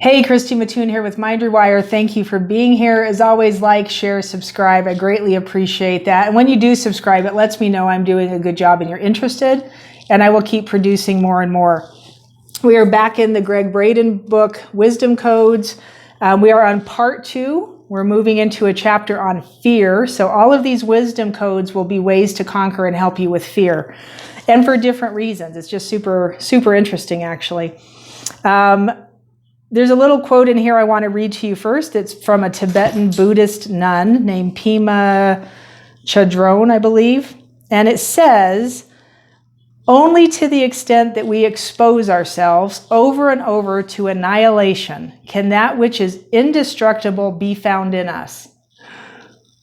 Hey, Christy Mattoon here with Rewire. Thank you for being here. As always, like, share, subscribe. I greatly appreciate that. And when you do subscribe, it lets me know I'm doing a good job and you're interested, and I will keep producing more and more. We are back in the Gregg Braden book, Wisdom Codes. We are on part 2. We're moving into a chapter on fear. So all of these wisdom codes will be ways to conquer and help you with fear, and for different reasons. It's just super, super interesting, actually. There's a little quote in here I want to read to you first. It's from a Tibetan Buddhist nun named Pema Chodron, I believe. And it says, "Only to the extent that we expose ourselves over and over to annihilation can that which is indestructible be found in us."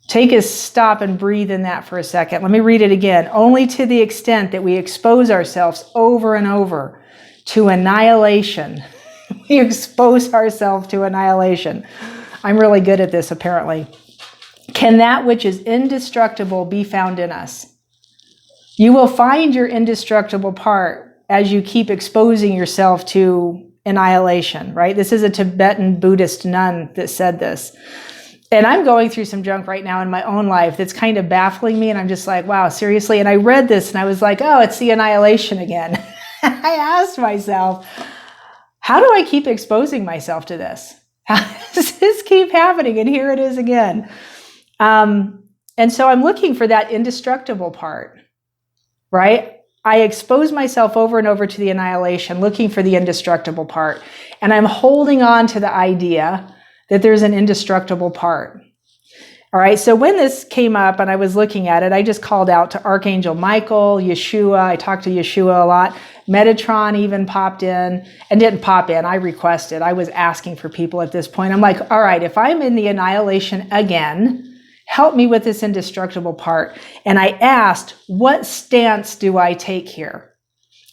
Take a stop and breathe in that for a second. Let me read it again. "Only to the extent that we expose ourselves over and over to annihilation." We expose ourselves to annihilation. I'm really good at this, apparently. "Can that which is indestructible be found in us?" You will find your indestructible part as you keep exposing yourself to annihilation, right? This is a Tibetan Buddhist nun that said this. And I'm going through some junk right now in my own life that's kind of baffling me. And I'm just like, wow, seriously? And I read this and I was like, oh, it's the annihilation again. I asked myself, how do I keep exposing myself to this? How does this keep happening? And here it is again. And so I'm looking for that indestructible part, right? I expose myself over and over to the annihilation, looking for the indestructible part. And I'm holding on to the idea that there's an indestructible part. All right, so when this came up and I was looking at it, I just called out to Archangel Michael, Yeshua. I talked to Yeshua a lot. Metatron even popped in, and didn't pop in. I requested. I was asking for people at this point. I'm like, all right, if I'm in the annihilation again, help me with this indestructible part. And I asked, what stance do I take here?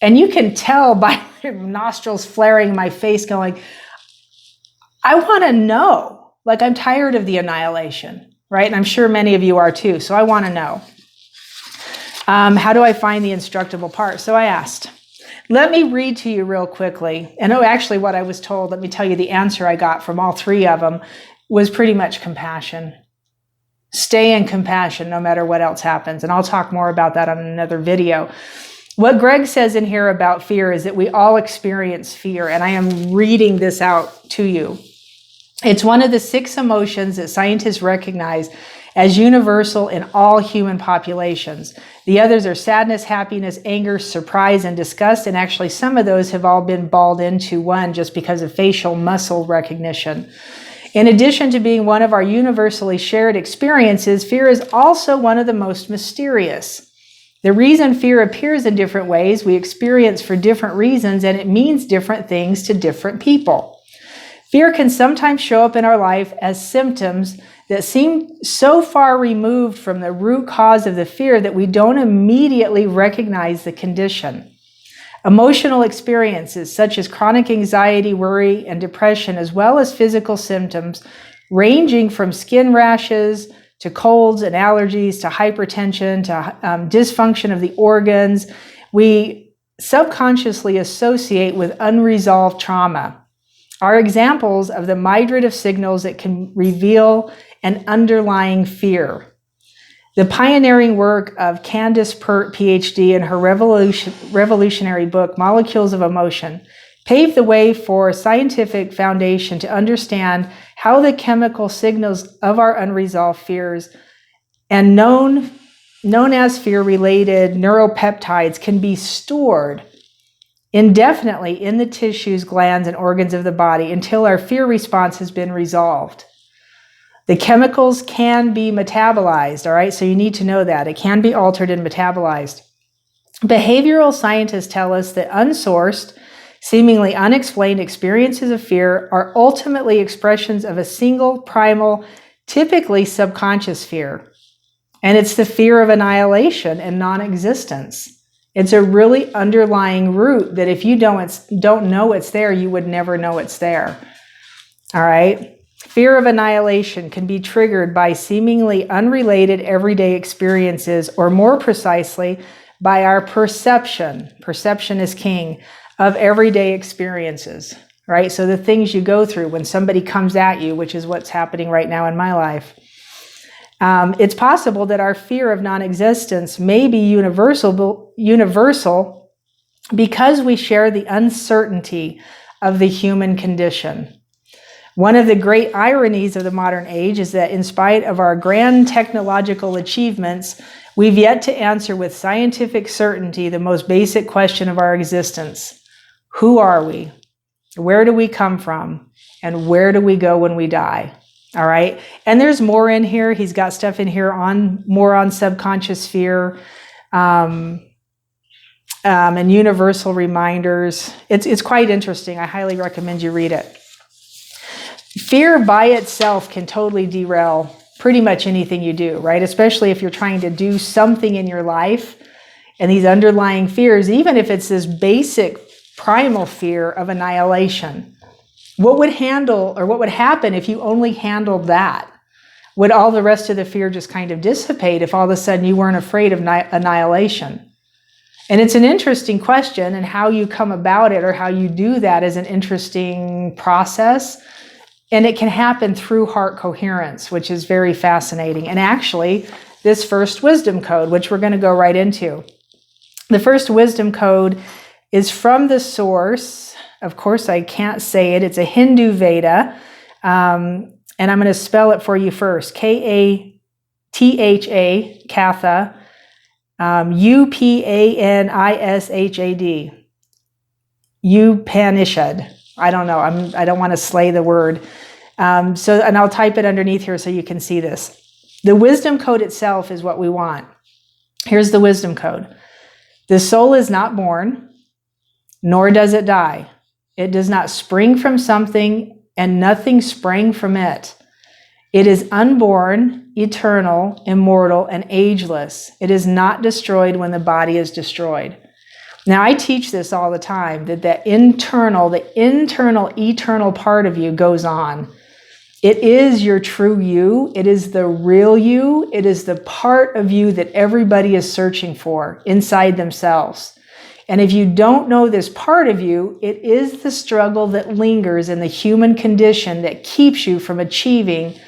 And you can tell by my nostrils flaring, my face going, I want to know. Like, I'm tired of the annihilation. Right? And I'm sure many of you are too. So I want to know. How do I find the indestructible part? So I asked. Let me read to you real quickly. And actually what I was told, let me tell you the answer I got from all 3 of them was pretty much compassion. Stay in compassion no matter what else happens. And I'll talk more about that on another video. What Gregg says in here about fear is that we all experience fear. And I am reading this out to you. It's one of the 6 emotions that scientists recognize as universal in all human populations. The others are sadness, happiness, anger, surprise, and disgust. And actually, some of those have all been balled into one just because of facial muscle recognition. In addition to being one of our universally shared experiences, fear is also one of the most mysterious. The reason fear appears in different ways we experience for different reasons, and it means different things to different people. Fear can sometimes show up in our life as symptoms that seem so far removed from the root cause of the fear that we don't immediately recognize the condition. Emotional experiences such as chronic anxiety, worry, and depression, as well as physical symptoms ranging from skin rashes to colds and allergies to hypertension to dysfunction of the organs, we subconsciously associate with unresolved trauma, are examples of the myriad of signals that can reveal an underlying fear. The pioneering work of Candace Pert, PhD, in her revolutionary book, Molecules of Emotion, paved the way for a scientific foundation to understand how the chemical signals of our unresolved fears and known as fear-related neuropeptides can be stored indefinitely in the tissues, glands, and organs of the body until our fear response has been resolved. The chemicals can be metabolized, all right? So you need to know that. It can be altered and metabolized. Behavioral scientists tell us that unsourced, seemingly unexplained experiences of fear are ultimately expressions of a single, primal, typically subconscious fear. And it's the fear of annihilation and non-existence. It's a really underlying root that if you don't know it's there, you would never know it's there. All right? Fear of annihilation can be triggered by seemingly unrelated everyday experiences, or more precisely, by our perception is king, of everyday experiences. right? So the things you go through when somebody comes at you, which is what's happening right now in my life. It's possible that our fear of non-existence may be universal because we share the uncertainty of the human condition. One of the great ironies of the modern age is that in spite of our grand technological achievements, we've yet to answer with scientific certainty the most basic question of our existence. Who are we? Where do we come from? And where do we go when we die? All right. And there's more in here. He's got stuff in here more on subconscious fear, and universal reminders. It's quite interesting. I highly recommend you read it. Fear by itself can totally derail pretty much anything you do, right? Especially if you're trying to do something in your life, and these underlying fears, even if it's this basic primal fear of annihilation. What would happen if you only handled that? Would all the rest of the fear just kind of dissipate if all of a sudden you weren't afraid of annihilation? And it's an interesting question, and how you come about it or how you do that is an interesting process. And it can happen through heart coherence, which is very fascinating. And actually, this first wisdom code, which we're going to go right into. The first wisdom code is from the source. Of course, I can't say it. It's a Hindu Veda. And I'm going to spell it for you first. Katha, Katha, Upanishad. Upanishad. I don't know. I don't want to slay the word. And I'll type it underneath here so you can see this. The wisdom code itself is what we want. Here's the wisdom code. The soul is not born, nor does it die. It does not spring from something, and nothing sprang from it. It is unborn, eternal, immortal, and ageless. It is not destroyed when the body is destroyed. Now, I teach this all the time, that the internal, eternal part of you goes on. It is your true you. It is the real you. It is the part of you that everybody is searching for inside themselves. And if you don't know this part of you, it is the struggle that lingers in the human condition that keeps you from achieving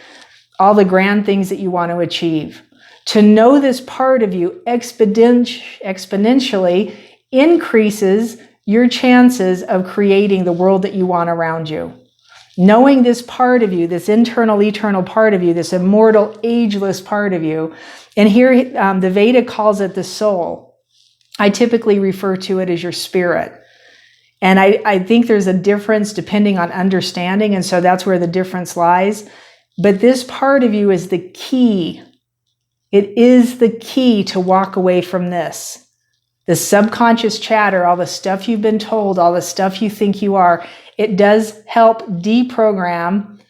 all the grand things that you want to achieve. To know this part of you exponentially increases your chances of creating the world that you want around you. Knowing this part of you, this internal, eternal part of you, this immortal, ageless part of you, and here the Veda calls it the soul. I typically refer to it as your spirit. And I think there's a difference depending on understanding, and so that's where the difference lies. But this part of you is the key. It is the key to walk away from this. The subconscious chatter, all the stuff you've been told, all the stuff you think you are, it does help deprogram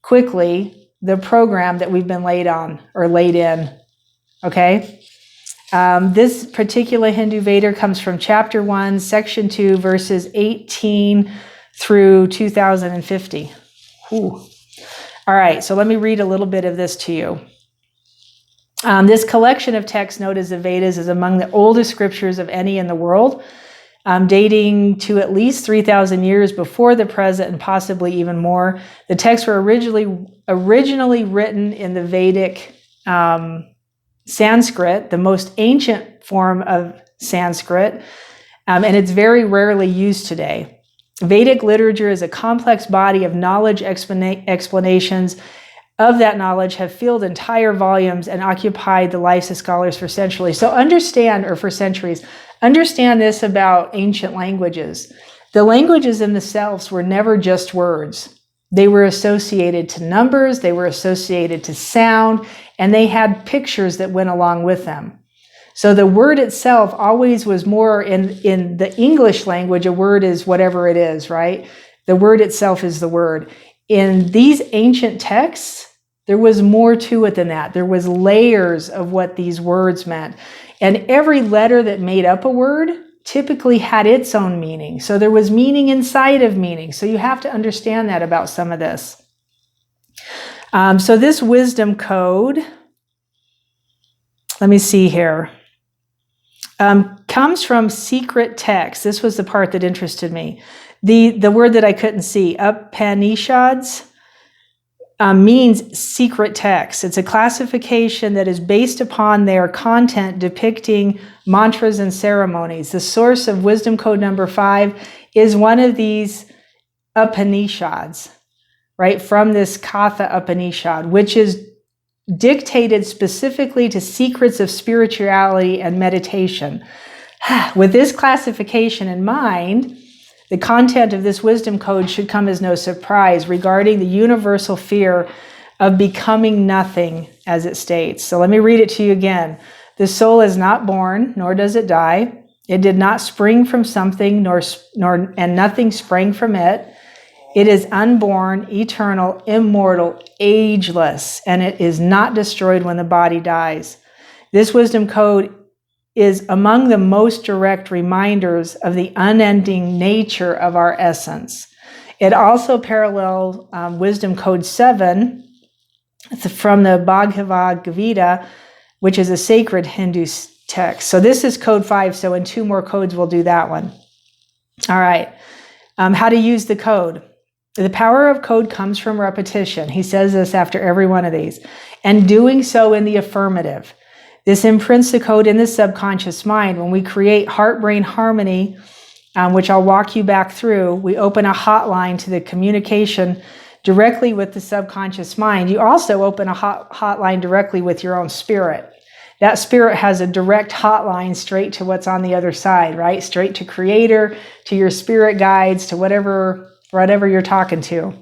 quickly the program that we've been laid in. Okay? This particular Hindu Veda comes from chapter 1, section 2, verses 18 through 2050. Ooh. All right, so let me read a little bit of this to you. This collection of texts known as the Vedas is among the oldest scriptures of any in the world, dating to at least 3,000 years before the present and possibly even more. The texts were originally written in the Vedic Sanskrit, the most ancient form of Sanskrit, and it's very rarely used today. Vedic literature is a complex body of knowledge. Explanations of that knowledge have filled entire volumes and occupied the lives of scholars for centuries. So understand this about ancient languages. The languages in themselves were never just words. They were associated to numbers, they were associated to sound, and they had pictures that went along with them. So the word itself always was more in the English language, a word is whatever it is, right? The word itself is the word. In these ancient texts, there was more to it than that. There was layers of what these words meant. And every letter that made up a word typically had its own meaning. So there was meaning inside of meaning. So you have to understand that about some of this. So this wisdom code, let me see here, comes from secret texts. This was the part that interested me. The word that I couldn't see, Upanishads, means secret text. It's a classification that is based upon their content depicting mantras and ceremonies. The source of wisdom code number 5 is one of these Upanishads, right? From this Katha Upanishad, which is dictated specifically to secrets of spirituality and meditation. With this classification in mind, the content of this wisdom code should come as no surprise regarding the universal fear of becoming nothing, as it states. So let me read it to you again. The soul is not born, nor does it die. It did not spring from something, and nothing sprang from it. It is unborn, eternal, immortal, ageless, and it is not destroyed when the body dies. This wisdom code is among the most direct reminders of the unending nature of our essence. It also parallels Wisdom Code 7 from the Bhagavad Gita, which is a sacred Hindu text. So this is code 5, so in 2 more codes we'll do that one. All right, how to use the code. The power of code comes from repetition. He says this after every one of these. And doing so in the affirmative. This imprints the code in the subconscious mind. When we create heart-brain harmony, which I'll walk you back through, we open a hotline to the communication directly with the subconscious mind. You also open a hotline directly with your own spirit. That spirit has a direct hotline straight to what's on the other side, right? Straight to Creator, to your spirit guides, to whatever you're talking to.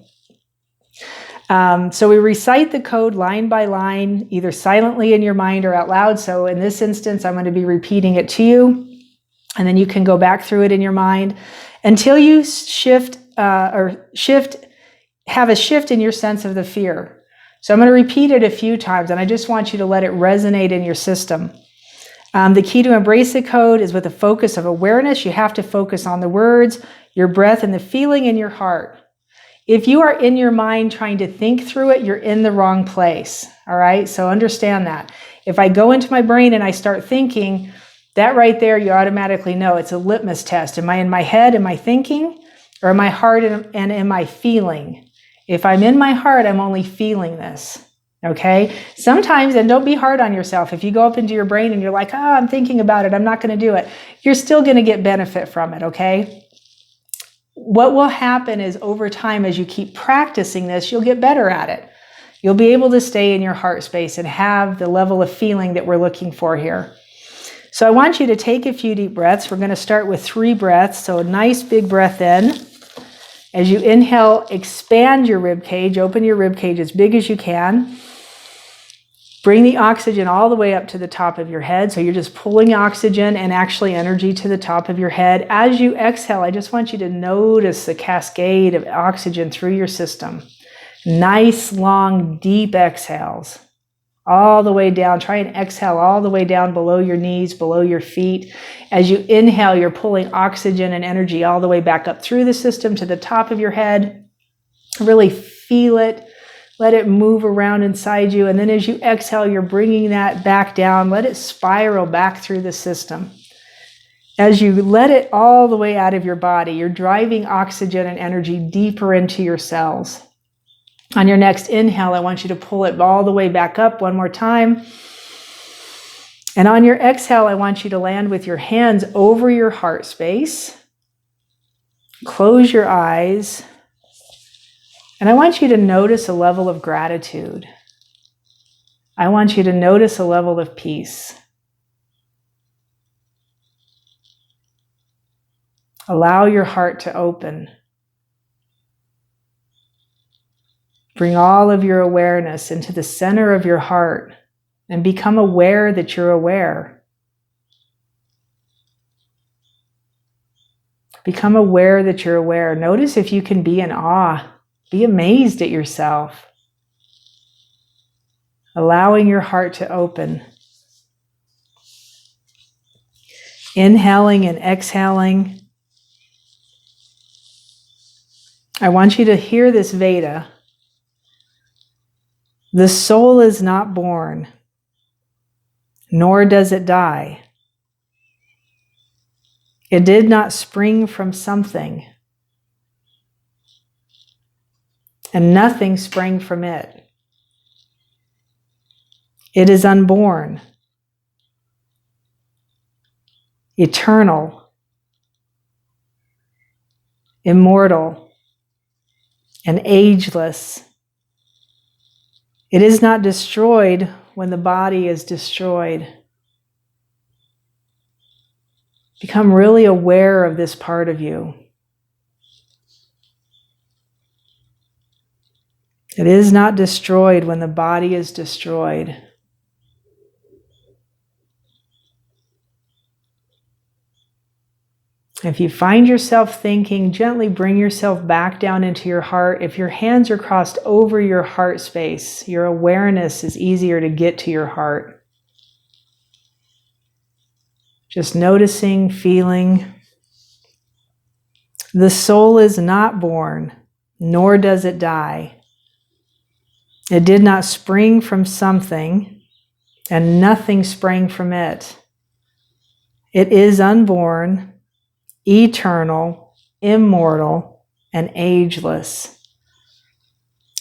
So we recite the code line by line, either silently in your mind or out loud. So in this instance, I'm going to be repeating it to you, and then you can go back through it in your mind until you have a shift in your sense of the fear. So I'm going to repeat it a few times, and I just want you to let it resonate in your system. The key to embrace the code is with a focus of awareness. You have to focus on the words, your breath, and the feeling in your heart. If you are in your mind trying to think through it, you're in the wrong place. All right. So understand that. If I go into my brain and I start thinking, that right there, you automatically know it's a litmus test. Am I in my head? Am I thinking? Or am I heart and am I feeling? If I'm in my heart, I'm only feeling this. Okay. Sometimes, and don't be hard on yourself. If you go up into your brain and you're like, I'm thinking about it, I'm not going to do it. You're still going to get benefit from it. Okay. What will happen is over time, as you keep practicing this, you'll get better at it. You'll be able to stay in your heart space and have the level of feeling that we're looking for here. So I want you to take a few deep breaths. We're going to start with 3 breaths. So a nice big breath in. As you inhale, expand your rib cage, open your rib cage as big as you can. Bring the oxygen all the way up to the top of your head. So you're just pulling oxygen and actually energy to the top of your head. As you exhale, I just want you to notice the cascade of oxygen through your system. Nice, long, deep exhales all the way down. Try and exhale all the way down below your knees, below your feet. As you inhale, you're pulling oxygen and energy all the way back up through the system to the top of your head. Really feel it. Let it move around inside you. And then as you exhale, you're bringing that back down. Let it spiral back through the system. As you let it all the way out of your body, you're driving oxygen and energy deeper into your cells. On your next inhale, I want you to pull it all the way back up one more time. And on your exhale, I want you to land with your hands over your heart space. Close your eyes. And I want you to notice a level of gratitude. I want you to notice a level of peace. Allow your heart to open. Bring all of your awareness into the center of your heart and become aware that you're aware. Become aware that you're aware. Notice if you can be in awe. Be amazed at yourself. Allowing your heart to open. Inhaling and exhaling. I want you to hear this Veda. The soul is not born, nor does it die. It did not spring from something, and nothing sprang from it. It is unborn, eternal, immortal, and ageless. It is not destroyed when the body is destroyed. Become really aware of this part of you. It is not destroyed when the body is destroyed. If you find yourself thinking, gently bring yourself back down into your heart. If your hands are crossed over your heart space, your awareness is easier to get to your heart. Just noticing, feeling. The soul is not born, nor does it die. It did not spring from something, and nothing sprang from it. It is unborn, eternal, immortal, and ageless.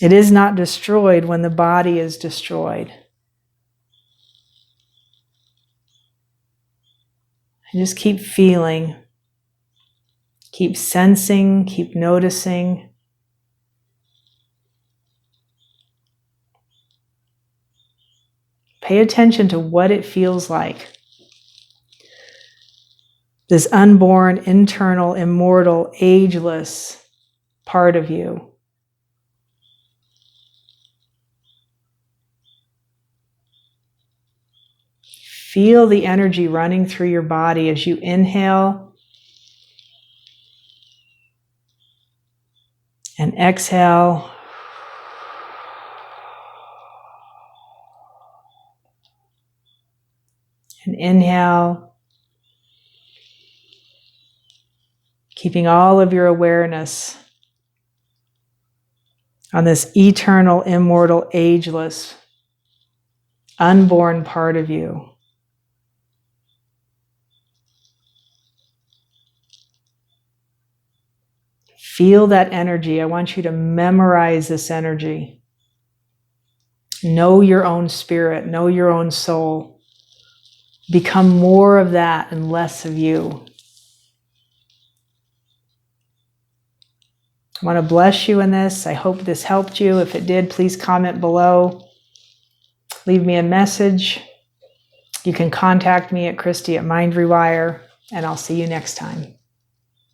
It is not destroyed when the body is destroyed. And just keep feeling, keep sensing, keep noticing. Pay attention to what it feels like. This unborn, internal, immortal, ageless part of you. Feel the energy running through your body as you inhale and exhale. And inhale. Keeping all of your awareness on this eternal, immortal, ageless, unborn part of you. Feel that energy. I want you to memorize this energy. Know your own spirit. Know your own soul. Become more of that and less of you. I want to bless you in this. I hope this helped you. If it did, please comment below. Leave me a message. You can contact me at Christy at Mind Rewire, and I'll see you next time.